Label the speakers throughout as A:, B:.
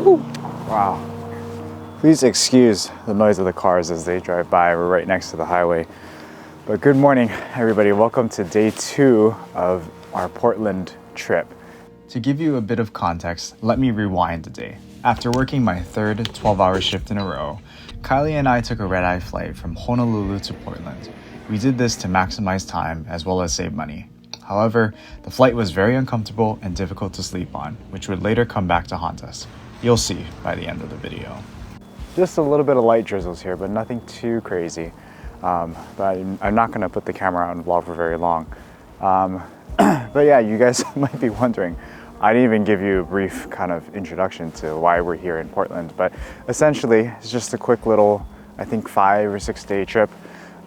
A: Wow. Please excuse the noise of the cars as they drive by. We're right next to the highway. But good morning, everybody. Welcome to day 2 of our Portland trip. To give you a bit of context, let me rewind a day. After working my third 12-hour shift in a row, Kylie and I took a red-eye flight from Honolulu to Portland. We did this to maximize time as well as save money. However, the flight was very uncomfortable and difficult to sleep on, which would later come back to haunt us. You'll see by the end of the video. Just a little bit of light drizzles here, but nothing too crazy. But I'm not gonna put the camera out and vlog for very long. But yeah, you guys might be wondering, I didn't even give you a brief kind of introduction to why we're here in Portland, but essentially it's just a quick little, I think 5 or 6 day trip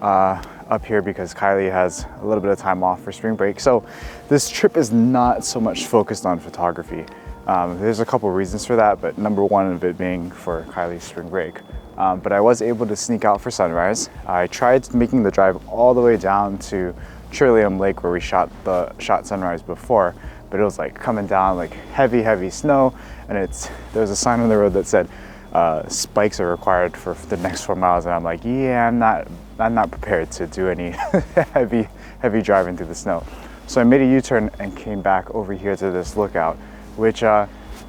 A: up here because Kylie has a little bit of time off for spring break. So this trip is not so much focused on photography. There's a couple reasons for that, but number one of it being for Kylie's spring break. But I was able to sneak out for sunrise. I tried making the drive all the way down to Trillium Lake where we shot sunrise before, but it was like coming down like heavy snow, and there was a sign on the road that said spikes are required for the next 4 miles, and I'm like, yeah, I'm not prepared to do any heavy driving through the snow. So I made a U-turn and came back over here to this lookout, which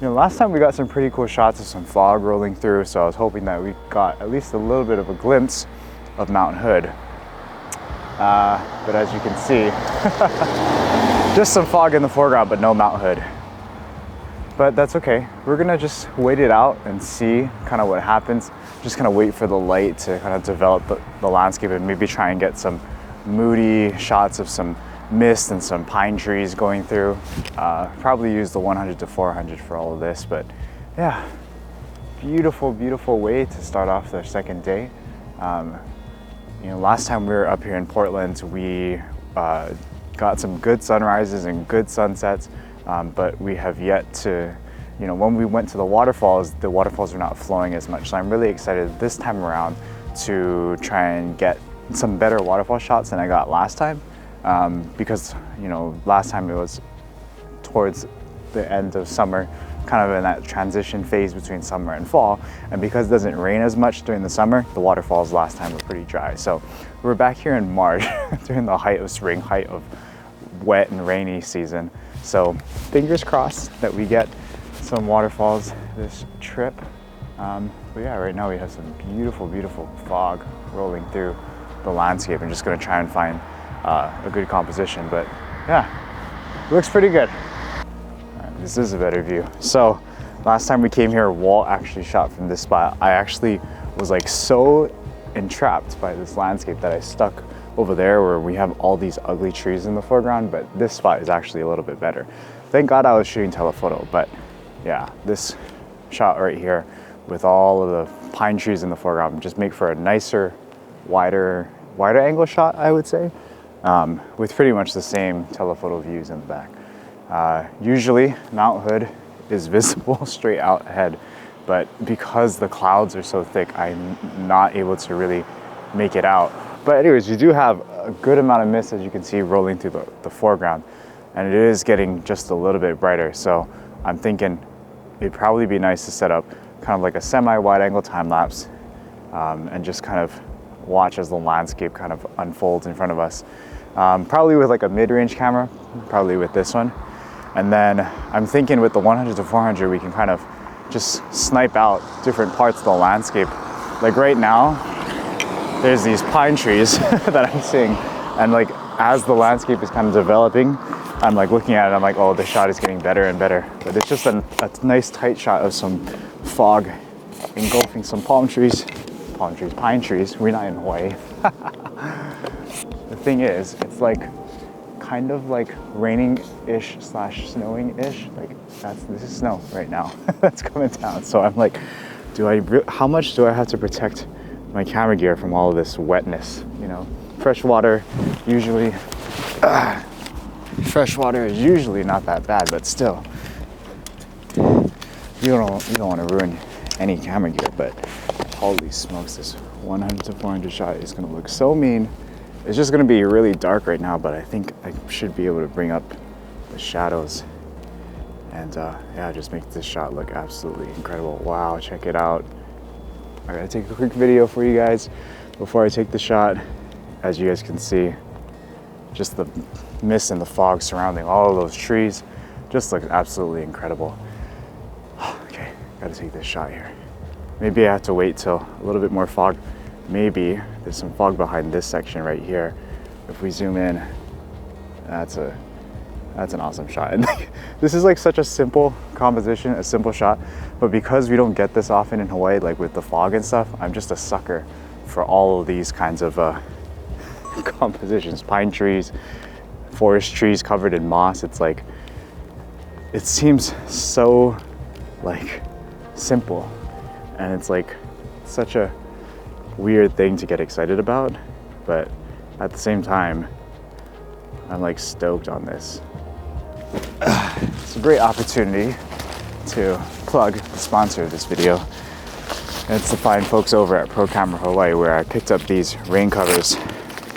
A: last time we got some pretty cool shots of some fog rolling through, so I was hoping that we got at least a little bit of a glimpse of Mount Hood. But as you can see, just some fog in the foreground, but no Mount Hood. But that's okay. We're gonna just wait it out and see kind of what happens. Just kind of wait for the light to kind of develop the landscape and maybe try and get some moody shots of some mist and some pine trees going through. Probably use the 100 to 400 for all of this, but yeah, beautiful way to start off the second day. Last time we were up here in Portland, we got some good sunrises and good sunsets, but we have yet to, when we went to the waterfalls are not flowing as much. So I'm really excited this time around to try and get some better waterfall shots than I got last time. Because last time it was towards the end of summer, kind of in that transition phase between summer and fall, and because it doesn't rain as much during the summer, the waterfalls last time were pretty dry. So we're back here in March during the height of spring, height of wet and rainy season. So fingers crossed that we get some waterfalls this trip. But yeah, right now we have some beautiful fog rolling through the landscape. I'm just gonna try and find a good composition, but yeah, looks pretty good. All right, this is a better view. So last time we came here, Walt actually shot from this spot. I actually was like so entrapped by this landscape that I stuck over there where we have all these ugly trees in the foreground, but this spot is actually a little bit better. Thank God I was shooting telephoto, but yeah, this shot right here with all of the pine trees in the foreground just make for a nicer, wider angle shot, I would say. With pretty much the same telephoto views in the back. Usually Mount Hood is visible straight out ahead, but because the clouds are so thick, I'm not able to really make it out. But anyways, you do have a good amount of mist, as you can see, rolling through the foreground, and it is getting just a little bit brighter. So I'm thinking it'd probably be nice to set up kind of like a semi-wide angle time lapse and just kind of watch as the landscape kind of unfolds in front of us. Probably with like a mid-range camera, probably with this one. And then I'm thinking with the 100 to 400, we can kind of just snipe out different parts of the landscape. Like right now, there's these pine trees that I'm seeing. And like, as the landscape is kind of developing, I'm like looking at it, I'm like, oh, the shot is getting better and better. But it's just a nice tight shot of some fog engulfing some pine trees. We're not in Hawaii. The thing is, it's like kind of like raining-ish / snowing-ish. Like this is snow right now. That's coming down. So I'm like, how much do I have to protect my camera gear from all of this wetness? Fresh water usually not that bad, but still, you don't want to ruin any camera gear. But holy smokes, this 100 to 400 shot is gonna look so mean. It's just gonna be really dark right now, but I think I should be able to bring up the shadows and yeah, just makes this shot look absolutely incredible. Wow, check it out. I gotta take a quick video for you guys before I take the shot. As you guys can see, just the mist and the fog surrounding all of those trees just looks absolutely incredible. Okay, gotta take this shot here. Maybe I have to wait till a little bit more fog. Maybe there's some fog behind this section right here. If we zoom in, that's an awesome shot. And this is like such a simple composition, a simple shot, but because we don't get this often in Hawaii, like with the fog and stuff, I'm just a sucker for all of these kinds of compositions. Pine trees, forest trees covered in moss. It's like, it seems so like simple, and it's like such a weird thing to get excited about, but at the same time, I'm like stoked on this. It's a great opportunity to plug the sponsor of this video. And it's the fine folks over at Pro Camera Hawaii, where I picked up these rain covers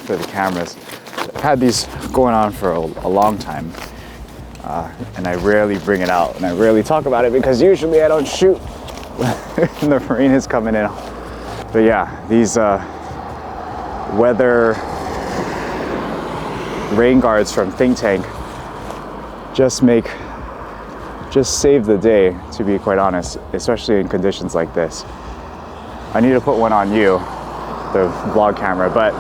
A: for the cameras. I've had these going on for a long time, and I rarely bring it out and I rarely talk about it because usually I don't shoot when the rain is coming in. But yeah, these weather rain guards from Think Tank just save the day, to be quite honest, especially in conditions like this. I need to put one on you, the vlog camera, but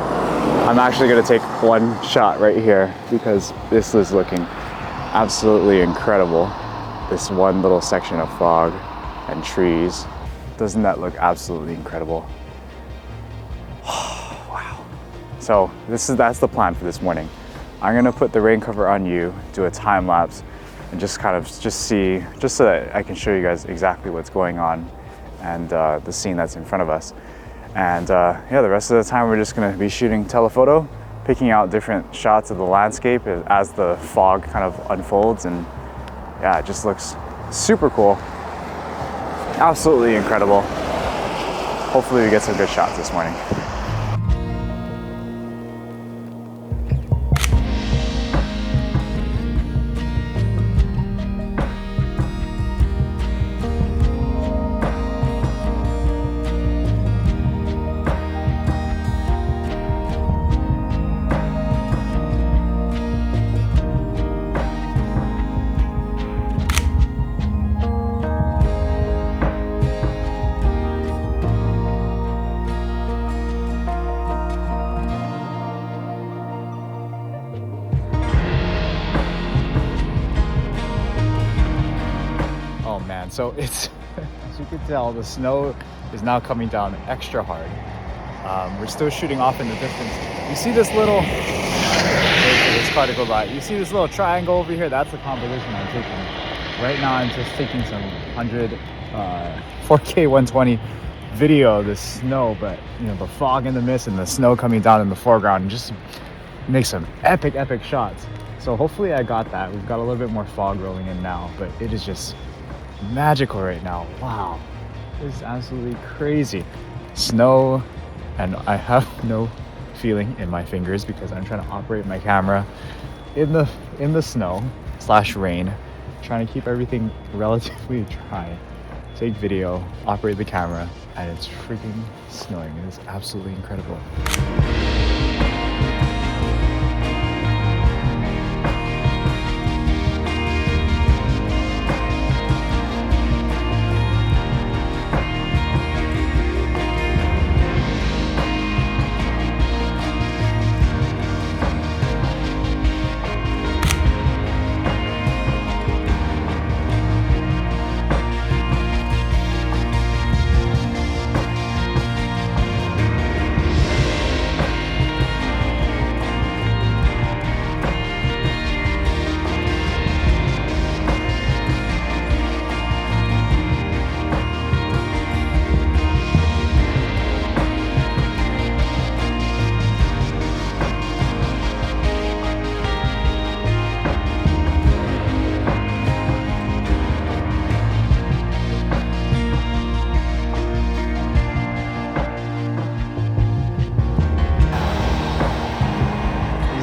A: I'm actually gonna take one shot right here because this is looking absolutely incredible. This one little section of fog and trees. Doesn't that look absolutely incredible? Wow. So that's the plan for this morning. I'm gonna put the rain cover on you, do a time lapse, and just see, just so that I can show you guys exactly what's going on and the scene that's in front of us. And yeah, the rest of the time we're just gonna be shooting telephoto, picking out different shots of the landscape as the fog kind of unfolds. And yeah, it just looks super cool. Absolutely incredible. Hopefully we get some good shots this morning. So it's, as you can tell, the snow is now coming down extra hard. We're still shooting off in the distance. You see this little, wait for this car to go by. You see this little triangle over here? That's the composition I'm taking. Right now I'm just taking some 4K 120 video of the snow, but you know, the fog and the mist and the snow coming down in the foreground and just make some epic shots. So hopefully I got that. We've got a little bit more fog rolling in now, but it is just magical right now. Wow, this is absolutely crazy. Snow, and I have no feeling in my fingers because I'm trying to operate my camera in the snow / rain, trying to keep everything relatively dry, take video, operate the camera, and it's freaking snowing. It is absolutely incredible.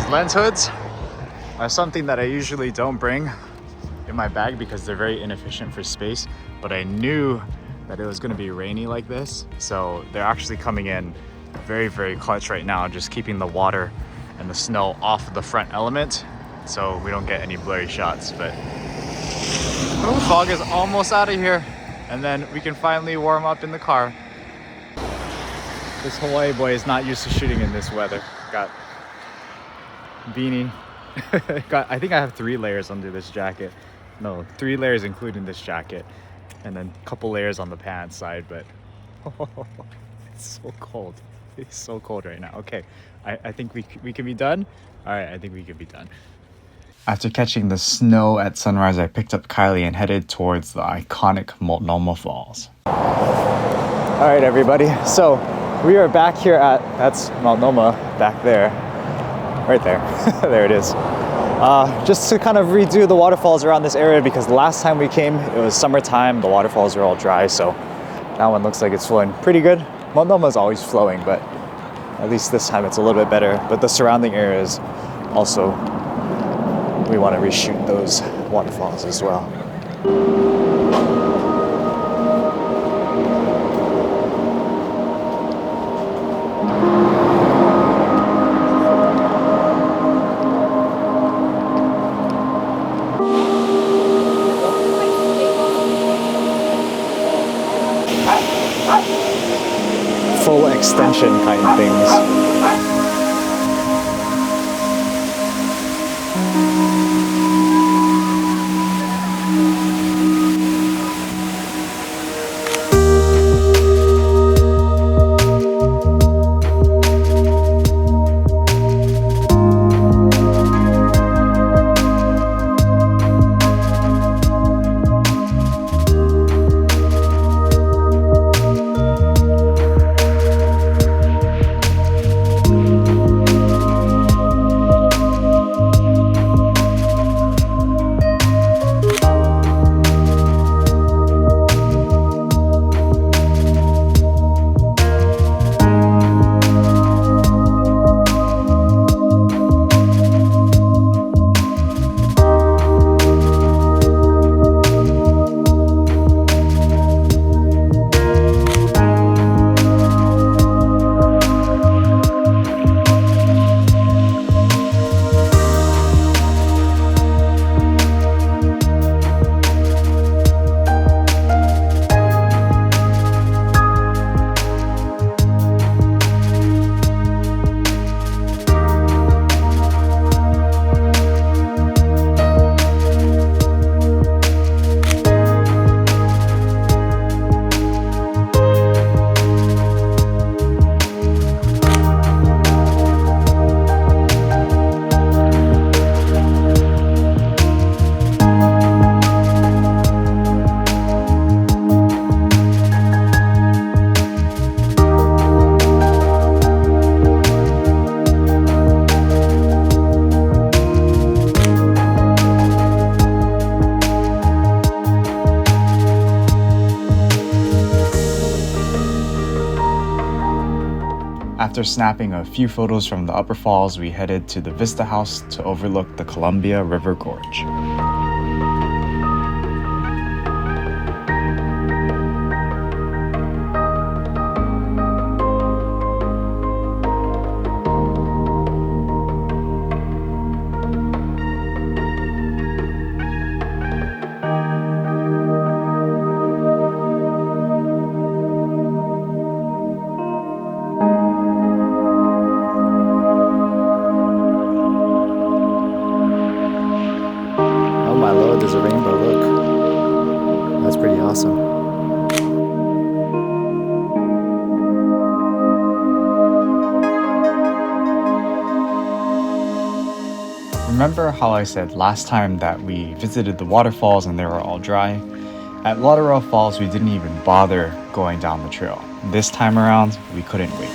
A: Lens hoods are something that I usually don't bring in my bag because they're very inefficient for space, but I knew that it was going to be rainy like this, so they're actually coming in very, very clutch right now, just keeping the water and the snow off of the front element so we don't get any blurry shots. But fog is almost out of here, and then we can finally warm up in the car. This Hawaii boy is not used to shooting in this weather. Got beanie. I think I have 3 layers under this jacket. No, 3 layers including this jacket, and then a couple layers on the pants side. But it's so cold. It's so cold right now. Okay, I think we can be done. All right, I think we can be done. After catching the snow at sunrise, I picked up Kylie and headed towards the iconic Multnomah Falls. All right, everybody. So we are back here at, that's Multnomah back there. Right there. There it is. Just to kind of redo the waterfalls around this area, because the last time we came, it was summertime. The waterfalls are all dry, so that one looks like it's flowing pretty good. Multnomah is always flowing, but at least this time it's a little bit better. But the surrounding areas also, we want to reshoot those waterfalls as well. Full extension kind of things. After snapping a few photos from the upper falls, we headed to the Vista House to overlook the Columbia River Gorge. There's a rainbow, look. That's pretty awesome. Remember how I said last time that we visited the waterfalls and they were all dry? At Lauderdale Falls, we didn't even bother going down the trail. This time around, we couldn't wait.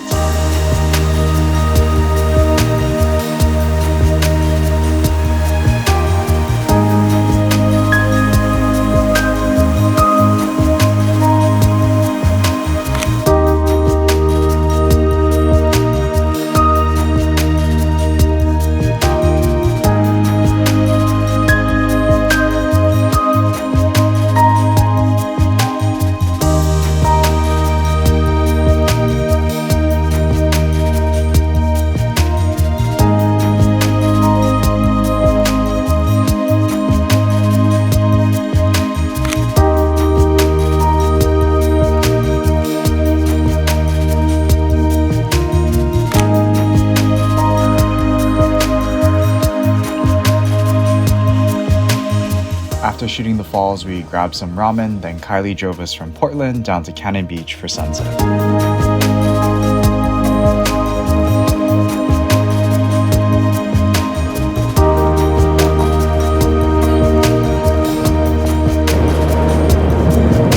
A: shooting the falls, we grabbed some ramen, then Kylie drove us from Portland down to Cannon Beach for sunset.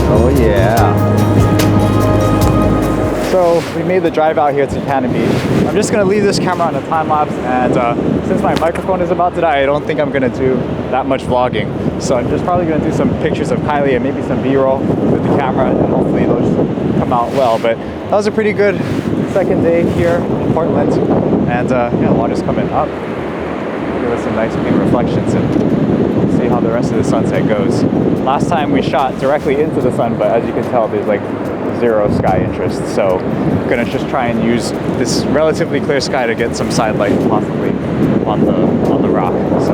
A: Oh yeah. So we made the drive out here to Cannon Beach. I'm just gonna leave this camera on a time lapse, and since my microphone is about to die, I don't think I'm gonna do that much vlogging. So I'm just probably gonna do some pictures of Kylie and maybe some B-roll with the camera, and hopefully those come out well. But that was a pretty good second day here in Portland, and yeah, the water's coming up. Give us some nice clean reflections, and see how the rest of the sunset goes. Last time we shot directly into the sun, but as you can tell, there's like zero sky interest, so I'm gonna just try and use this relatively clear sky to get some side light possibly on the rock. So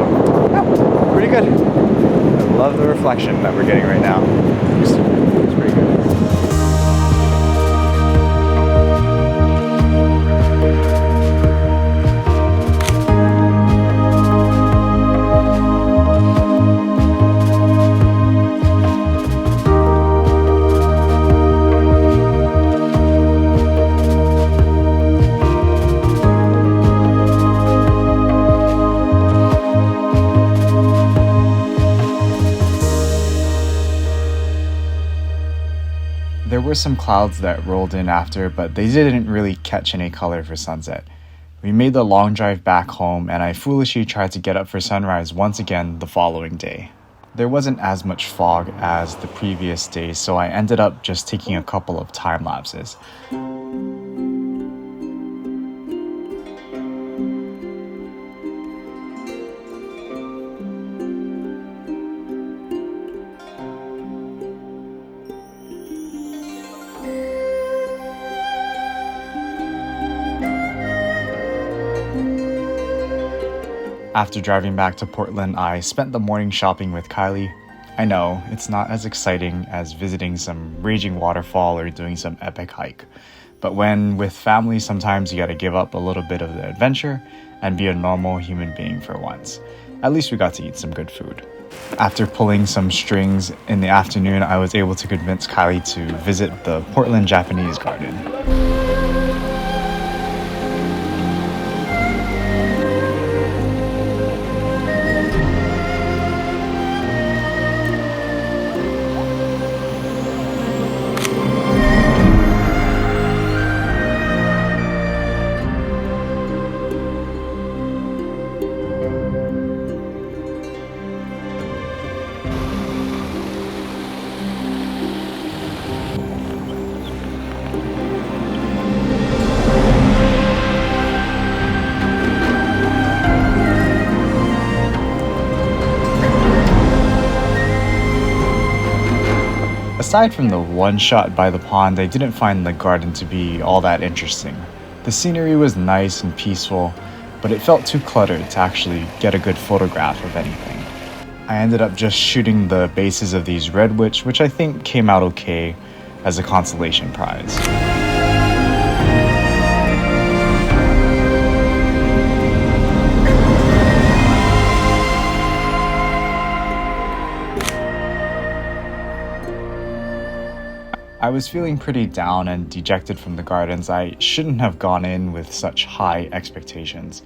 A: yeah, pretty good. I love the reflection that we're getting right now. It's pretty good. There were some clouds that rolled in after, but they didn't really catch any color for sunset. We made the long drive back home, and I foolishly tried to get up for sunrise once again the following day. There wasn't as much fog as the previous days, so I ended up just taking a couple of time lapses. After driving back to Portland, I spent the morning shopping with Kylie. I know, it's not as exciting as visiting some raging waterfall or doing some epic hike. But when with family, sometimes you gotta give up a little bit of the adventure and be a normal human being for once. At least we got to eat some good food. After pulling some strings in the afternoon, I was able to convince Kylie to visit the Portland Japanese Garden. Aside from the one shot by the pond, I didn't find the garden to be all that interesting. The scenery was nice and peaceful, but it felt too cluttered to actually get a good photograph of anything. I ended up just shooting the bases of these redwoods, which I think came out okay as a consolation prize. I was feeling pretty down and dejected from the gardens. I shouldn't have gone in with such high expectations.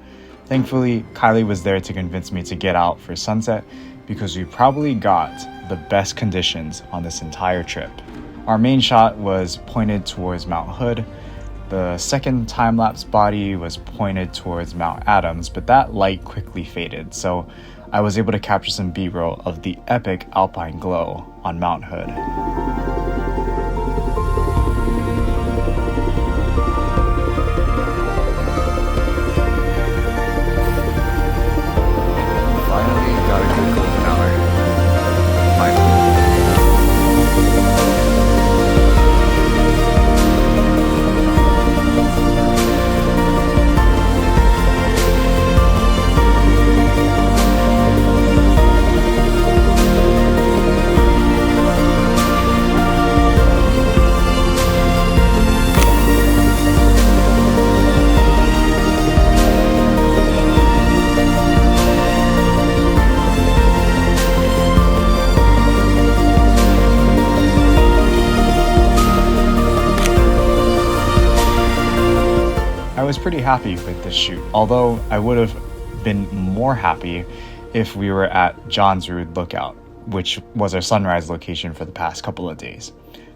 A: Thankfully, Kylie was there to convince me to get out for sunset because we probably got the best conditions on this entire trip. Our main shot was pointed towards Mount Hood. The second time-lapse body was pointed towards Mount Adams, but that light quickly faded, so I was able to capture some B-roll of the epic alpine glow on Mount Hood. was pretty happy with this shoot, although I would have been more happy if we were at Johnsrud Lookout, which was our sunrise location for the past couple of days.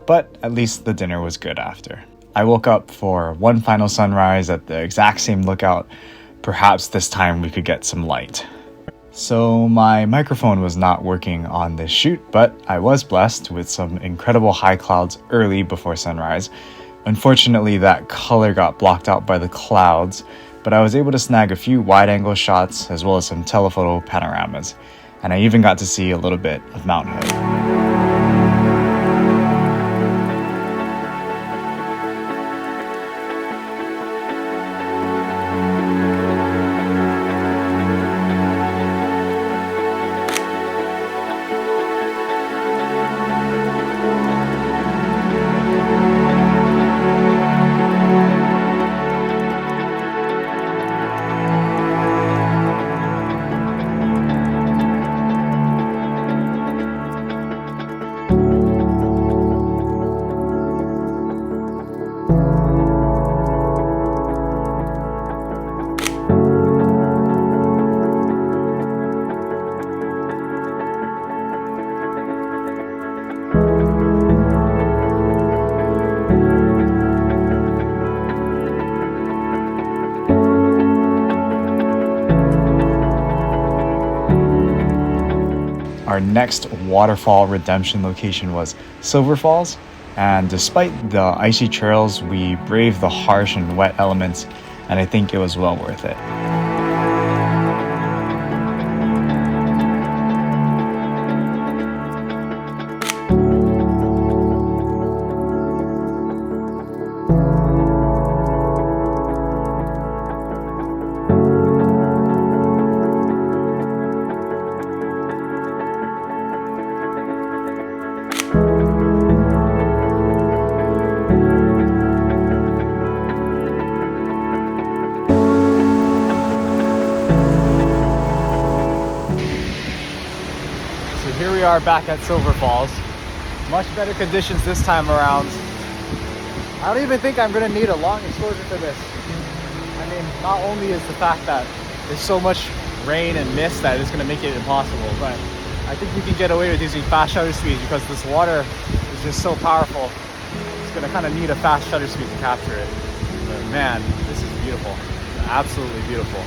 A: But at least the dinner was good after. I woke up for one final sunrise at the exact same lookout. Perhaps this time we could get some light. So my microphone was not working on this shoot, but I was blessed with some incredible high clouds early before sunrise. Unfortunately, that color got blocked out by the clouds, but I was able to snag a few wide-angle shots as well as some telephoto panoramas, and I even got to see a little bit of Mount Hood. Our next waterfall redemption location was Silver Falls, and despite the icy trails, we braved the harsh and wet elements, and I think it was well worth it. Here we are back at Silver Falls. Much better conditions this time around. I don't even think I'm gonna need a long exposure for this. I mean, not only is the fact that there's so much rain and mist that it's gonna make it impossible, but I think we can get away with using fast shutter speeds because this water is just so powerful. It's gonna kind of need a fast shutter speed to capture it. But man, this is beautiful. Absolutely beautiful.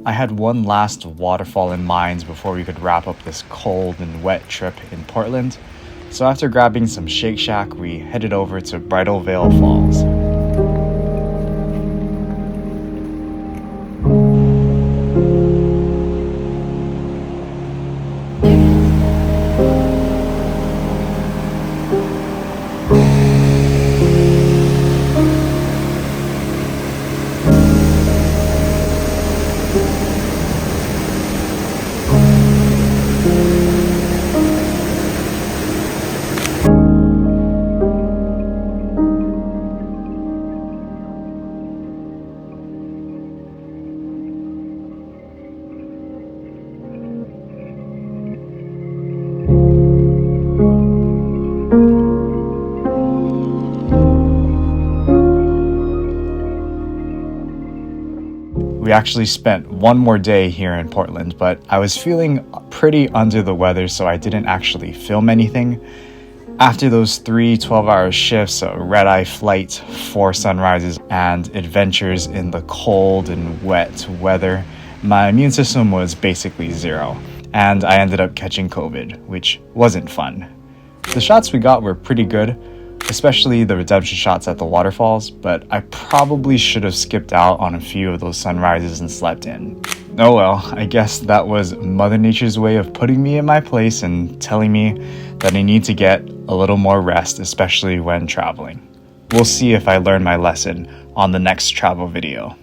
A: I had one last waterfall in mind before we could wrap up this cold and wet trip in Portland. So after grabbing some Shake Shack, we headed over to Bridal Veil Falls. We actually spent one more day here in Portland, but I was feeling pretty under the weather, so I didn't actually film anything. After those 3 12-hour shifts, a red-eye flight, 4 sunrises, and adventures in the cold and wet weather, my immune system was basically zero, and I ended up catching COVID, which wasn't fun. The shots we got were pretty good, especially the redemption shots at the waterfalls, but I probably should have skipped out on a few of those sunrises and slept in. Oh well, I guess that was Mother Nature's way of putting me in my place and telling me that I need to get a little more rest, especially when traveling. We'll see if I learn my lesson on the next travel video.